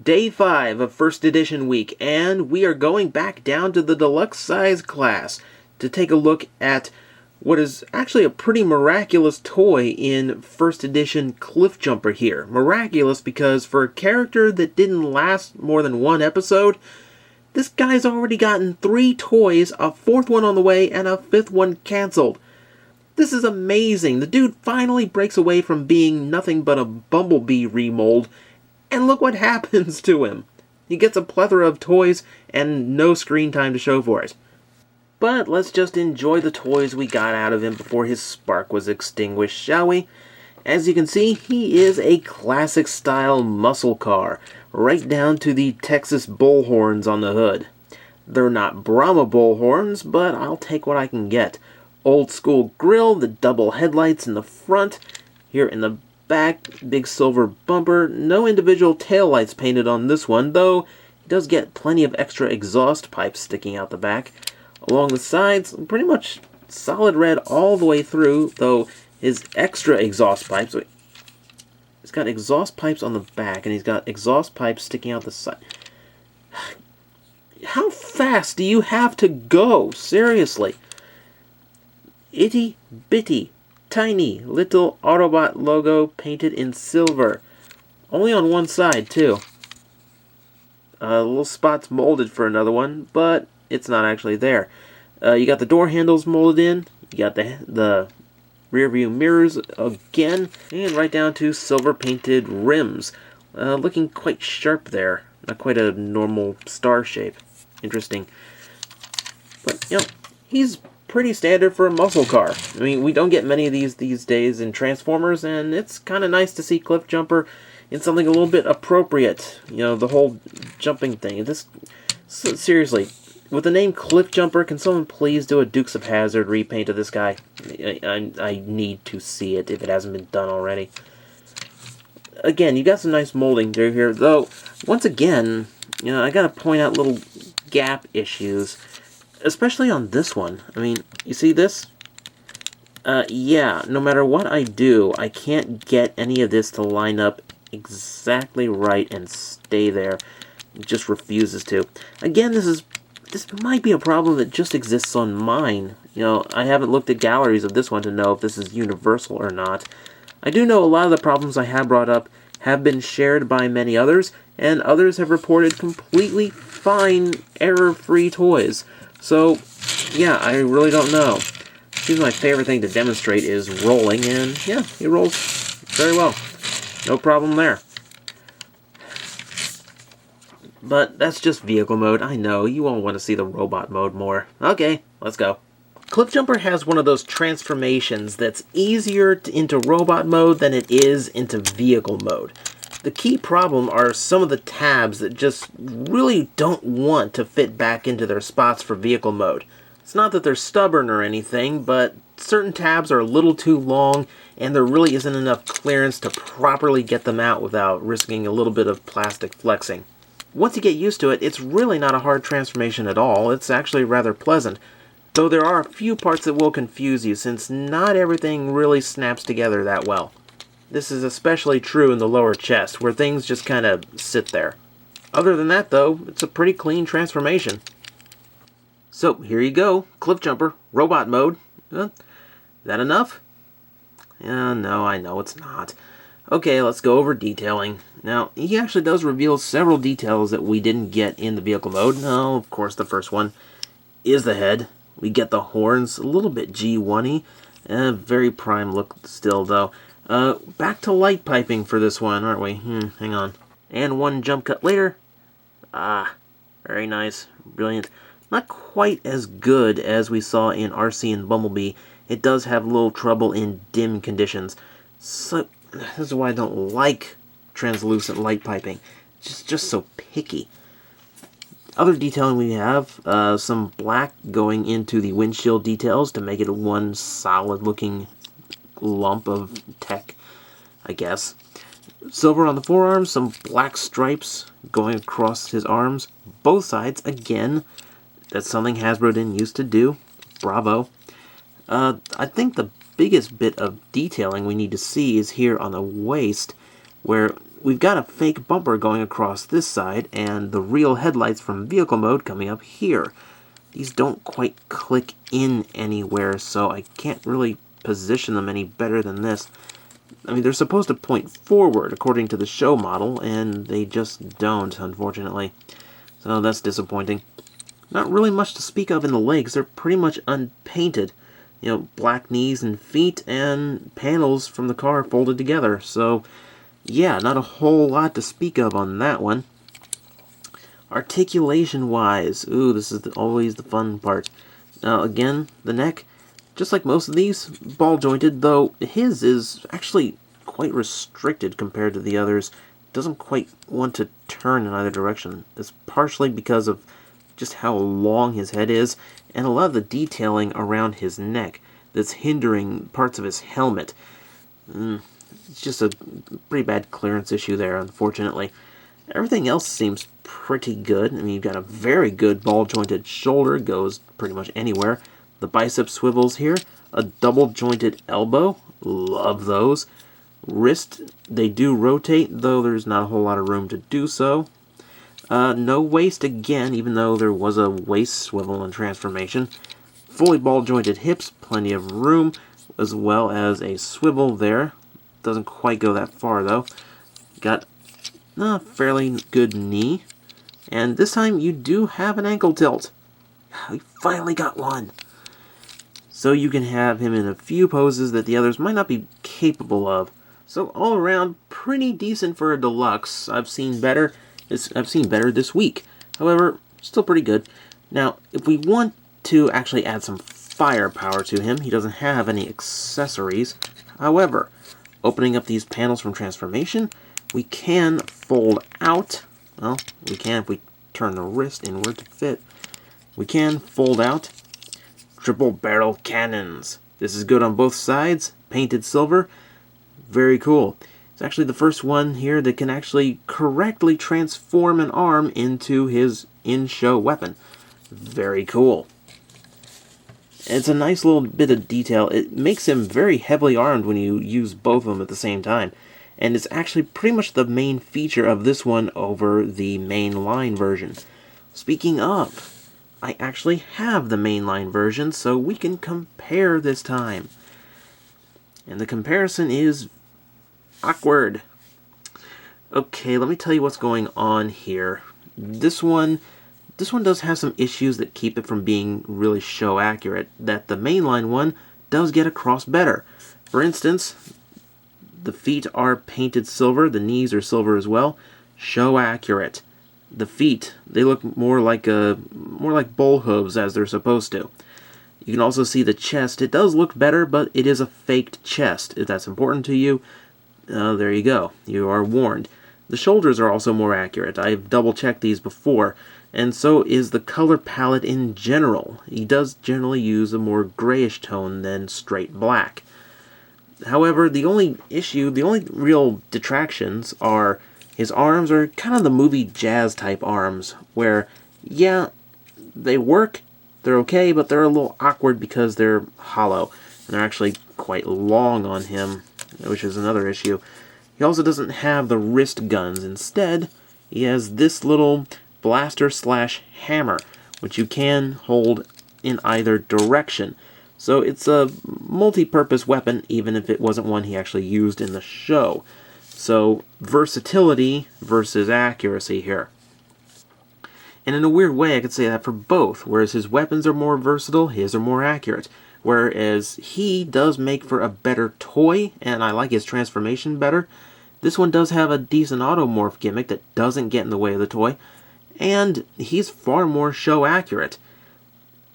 Day 5 of First Edition Week, and we are going back down to the deluxe size class to take a look at what is actually a pretty miraculous toy in First Edition Cliffjumper here. Miraculous because for a character that didn't last more than one episode, this guy's already gotten 3 toys, a 4th one on the way, and a 5th one cancelled. This is amazing. The dude finally breaks away from being nothing but a Bumblebee remold, and look what happens to him. He gets a plethora of toys and no screen time to show for it. But let's just enjoy the toys we got out of him before his spark was extinguished, shall we? As you can see, he is a classic style muscle car, right down to the Texas bullhorns on the hood. They're not Brahma bullhorns, but I'll take what I can get. Old school grille, the double headlights in the front, here in the back, big silver bumper. No individual taillights painted on this one, though he does get plenty of extra exhaust pipes sticking out the back. Along the sides, pretty much solid red all the way through, though his extra exhaust pipes, he's got exhaust pipes on the back, and he's got exhaust pipes sticking out the side. How fast do you have to go? Seriously. Itty bitty tiny little Autobot logo painted in silver. Only on one side, too. Little spots molded for another one, but it's not actually there. You got the door handles molded in. You got the rear view mirrors again. And right down to silver painted rims. Looking quite sharp there. Not quite a normal star shape. Interesting. But, you know, he's pretty standard for a muscle car. I mean, we don't get many of these days in Transformers, and it's kind of nice to see Cliffjumper in something a little bit appropriate. You know, the whole jumping thing. Seriously, with the name Cliffjumper, can someone please do a Dukes of Hazzard repaint of this guy? I need to see it if it hasn't been done already. Again, you got some nice molding through here, though, once again, you know, I gotta point out little gap issues. Especially on this one. I mean, you see this? Yeah, no matter what I do, I can't get any of this to line up exactly right and stay there. It just refuses to. Again, this might be a problem that just exists on mine. You know, I haven't looked at galleries of this one to know if this is universal or not. I do know a lot of the problems I have brought up have been shared by many others, and others have reported completely fine, error-free toys. So, yeah, I really don't know. Seems my favorite thing to demonstrate is rolling, and yeah, he rolls very well. No problem there. But that's just vehicle mode. I know, you all want to see the robot mode more. Okay, let's go. Cliffjumper has one of those transformations that's easier into robot mode than it is into vehicle mode. The key problem are some of the tabs that just really don't want to fit back into their spots for vehicle mode. It's not that they're stubborn or anything, but certain tabs are a little too long, and there really isn't enough clearance to properly get them out without risking a little bit of plastic flexing. Once you get used to it, it's really not a hard transformation at all. It's actually rather pleasant, though there are a few parts that will confuse you, since not everything really snaps together that well. This is especially true in the lower chest, where things just kind of sit there. Other than that, though, it's a pretty clean transformation. So, here you go. Cliffjumper, robot mode. Is that enough? No, I know it's not. Okay, let's go over detailing. Now, he actually does reveal several details that we didn't get in the vehicle mode. No, of course, the first one is the head. We get the horns, a little bit G1-y. Very prime look still, though. Back to light piping for this one, aren't we? Hang on. And one jump cut later. Very nice. Brilliant. Not quite as good as we saw in RC and Bumblebee. It does have a little trouble in dim conditions. So, this is why I don't like translucent light piping. It's just so picky. Other detailing we have, some black going into the windshield details to make it one solid looking lump of tech, I guess. Silver on the forearms, some black stripes going across his arms, both sides, again. That's something Hasbro didn't used to do. Bravo. I think the biggest bit of detailing we need to see is here on the waist, where we've got a fake bumper going across this side, and the real headlights from vehicle mode coming up here. These don't quite click in anywhere, so I can't really position them any better than this. I mean, they're supposed to point forward according to the show model, and they just don't, unfortunately. So that's disappointing. Not really much to speak of in the legs. They're pretty much unpainted. You know, black knees and feet, and panels from the car folded together. So, yeah, not a whole lot to speak of on that one. Articulation-wise, ooh, this is always the fun part. Now, again, the neck, just like most of these, ball-jointed, though his is actually quite restricted compared to the others. Doesn't quite want to turn in either direction. It's partially because of just how long his head is, and a lot of the detailing around his neck that's hindering parts of his helmet. It's just a pretty bad clearance issue there, unfortunately. Everything else seems pretty good. I mean, you've got a very good ball-jointed shoulder, goes pretty much anywhere. The bicep swivels here. A double-jointed elbow, love those. Wrist, they do rotate, though there's not a whole lot of room to do so. No waist again, even though there was a waist swivel and transformation. Fully ball-jointed hips, plenty of room, as well as a swivel there. Doesn't quite go that far, though. Got a fairly good knee. And this time you do have an ankle tilt. We finally got one. So you can have him in a few poses that the others might not be capable of. So all around, pretty decent for a deluxe. I've seen better this week. However, still pretty good. Now, if we want to actually add some firepower to him, he doesn't have any accessories. However, opening up these panels from transformation, we can fold out. Well, we can if we turn the wrist inward to fit. We can fold out triple barrel cannons. This is good on both sides, painted silver. Very cool. It's actually the first one here that can actually correctly transform an arm into his in-show weapon. Very cool. It's a nice little bit of detail. It makes him very heavily armed when you use both of them at the same time. And it's actually pretty much the main feature of this one over the mainline version. Speaking of, I actually have the mainline version, so we can compare this time. And the comparison is awkward. Okay, let me tell you what's going on here. This one does have some issues that keep it from being really show accurate, that the mainline one does get across better. For instance, the feet are painted silver, the knees are silver as well, show accurate. The feet, they look more like bull hooves as they're supposed to. You can also see the chest. It does look better, but it is a faked chest. If that's important to you, there you go. You are warned. The shoulders are also more accurate. I've double-checked these before, and so is the color palette in general. He does generally use a more grayish tone than straight black. However, the only real detractions are his arms are kind of the movie jazz type arms, where, yeah, they work, they're okay, but they're a little awkward because they're hollow, and they're actually quite long on him, which is another issue. He also doesn't have the wrist guns. Instead, he has this little blaster/hammer, which you can hold in either direction. So it's a multi-purpose weapon, even if it wasn't one he actually used in the show. So versatility versus accuracy here. And in a weird way, I could say that for both. Whereas his weapons are more versatile, his are more accurate. Whereas he does make for a better toy, and I like his transformation better. This one does have a decent automorph gimmick that doesn't get in the way of the toy. And he's far more show accurate.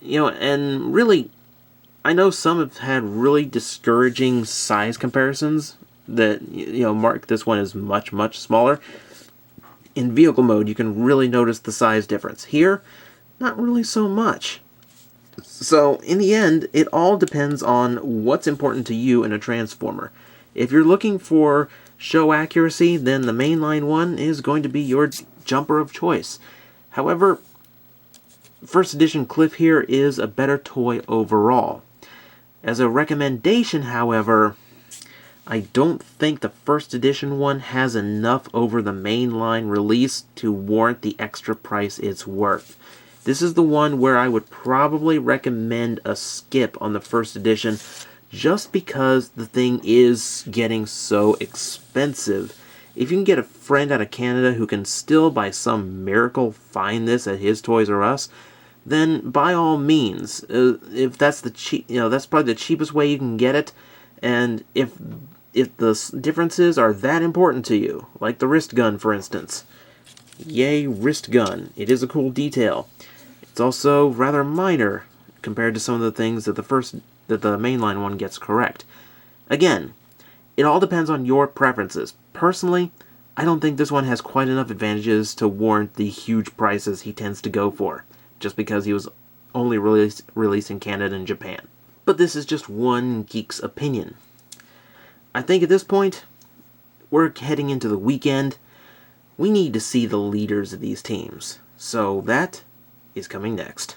You know, and really, I know some have had really discouraging size comparisons that, you know, mark this one as much, much smaller. In vehicle mode, you can really notice the size difference. Here, not really so much. So, in the end, it all depends on what's important to you in a Transformer. If you're looking for show accuracy, then the mainline one is going to be your jumper of choice. However, First Edition Cliff here is a better toy overall. As a recommendation, however, I don't think the first edition one has enough over the mainline release to warrant the extra price it's worth. This is the one where I would probably recommend a skip on the first edition just because the thing is getting so expensive. If you can get a friend out of Canada who can still by some miracle find this at his Toys R Us, then by all means, if that's that's probably the cheapest way you can get it, and if the differences are that important to you, like the wrist gun for instance, yay wrist gun, it is a cool detail. It's also rather minor compared to some of the things that the mainline one gets correct. Again, it all depends on your preferences. Personally, I don't think this one has quite enough advantages to warrant the huge prices he tends to go for, just because he was only released in Canada and Japan. But this is just one geek's opinion. I think at this point, we're heading into the weekend. We need to see the leaders of these teams. So that is coming next.